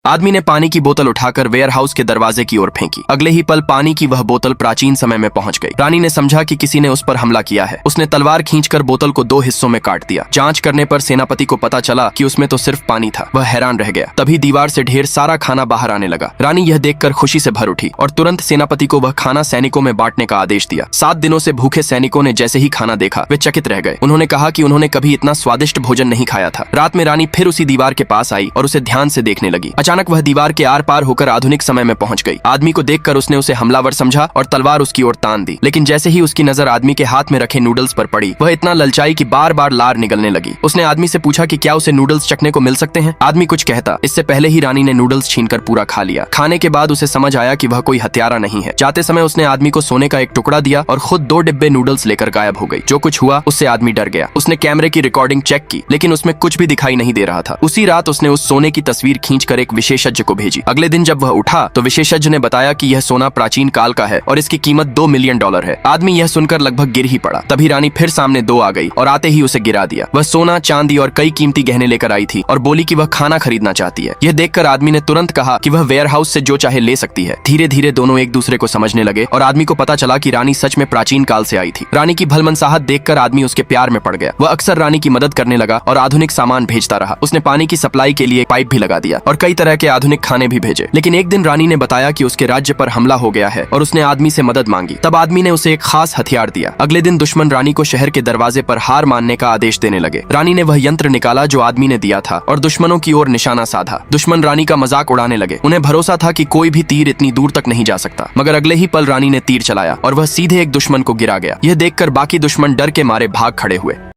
आदमी ने पानी की बोतल उठाकर वेयर हाउस के दरवाजे की ओर फेंकी। अगले ही पल पानी की वह बोतल प्राचीन समय में पहुंच गई। रानी ने समझा कि किसी ने उस पर हमला किया है। उसने तलवार खींचकर बोतल को 2 हिस्सों में काट दिया। जांच करने पर सेनापति को पता चला कि उसमें तो सिर्फ पानी था। वह हैरान रह गया। तभी दीवार से ढेर सारा खाना बाहर आने लगा। रानी यह देखकर खुशी से भर उठी और तुरंत सेनापति को वह खाना सैनिकों में बांटने का आदेश दिया। 7 दिनों से भूखे सैनिकों ने जैसे ही खाना देखा वे चकित रह गए। उन्होंने कहा कि उन्होंने कभी इतना स्वादिष्ट भोजन नहीं खाया था। रात में रानी फिर उसी दीवार के पास आई और उसे ध्यान से देखने लगी। अचानक वह दीवार के आर पार होकर आधुनिक समय में पहुंच गई। आदमी को देखकर उसने उसे हमलावर समझा और तलवार उसकी ओर तान दी। लेकिन जैसे ही उसकी नजर आदमी के हाथ में रखे नूडल्स पर पड़ी, वह इतना ललचाई कि बार बार लार निकलने लगी। उसने आदमी से पूछा कि क्या उसे नूडल्स चखने को मिल सकते हैं। आदमी कुछ कहता, इससे पहले ही रानी ने नूडल्स छीनकर पूरा खा लिया। खाने के बाद उसे समझ आया कि वह कोई हत्यारा नहीं है। जाते समय उसने आदमी को सोने का एक टुकड़ा दिया और खुद 2 डिब्बे नूडल्स लेकर गायब हो गई। जो कुछ हुआ उससे आदमी डर गया। उसने कैमरे की रिकॉर्डिंग चेक की, लेकिन उसमें कुछ भी दिखाई नहीं दे रहा था। उसी रात उसने उस सोने की तस्वीर खींचकर एक विशेषज्ञ को भेजी। अगले दिन जब वह उठा तो विशेषज्ञ ने बताया कि यह सोना प्राचीन काल का है और इसकी कीमत $2 मिलियन है। आदमी यह सुनकर लगभग गिर ही पड़ा। तभी रानी फिर सामने 2 आ गई और आते ही उसे गिरा दिया। वह सोना, चांदी और कई कीमती गहने लेकर आई थी और बोली कि वह खाना खरीदना चाहती है। यह देखकर आदमी ने तुरंत कहा कि वह वेयर हाउस से जो चाहे ले सकती है। धीरे धीरे दोनों एक दूसरे को समझने लगे और आदमी को पता चला कि रानी सच में प्राचीन काल से आई थी। रानी की भलमनसाहट देखकर आदमी उसके प्यार में पड़ गया। वह अक्सर रानी की मदद करने लगा और आधुनिक सामान भेजता रहा। उसने पानी की सप्लाई के लिए पाइप भी लगा दिया और कई तरह के आधुनिक खाने भी भेजे। लेकिन एक दिन रानी ने बताया कि उसके राज्य पर हमला हो गया है और उसने आदमी से मदद मांगी। तब आदमी ने उसे एक खास हथियार दिया। अगले दिन दुश्मन रानी को शहर के दरवाजे पर हार मानने का आदेश देने लगे। रानी ने वह यंत्र निकाला जो आदमी ने दिया था और दुश्मनों की ओर निशाना साधा। दुश्मन रानी का मजाक उड़ाने लगे। उन्हें भरोसा था कि कोई भी तीर इतनी दूर तक नहीं जा सकता। मगर अगले ही पल रानी ने तीर चलाया और वह सीधे एक दुश्मन को गिरा गया। यह देखकर बाकी दुश्मन डर के मारे भाग खड़े हुए।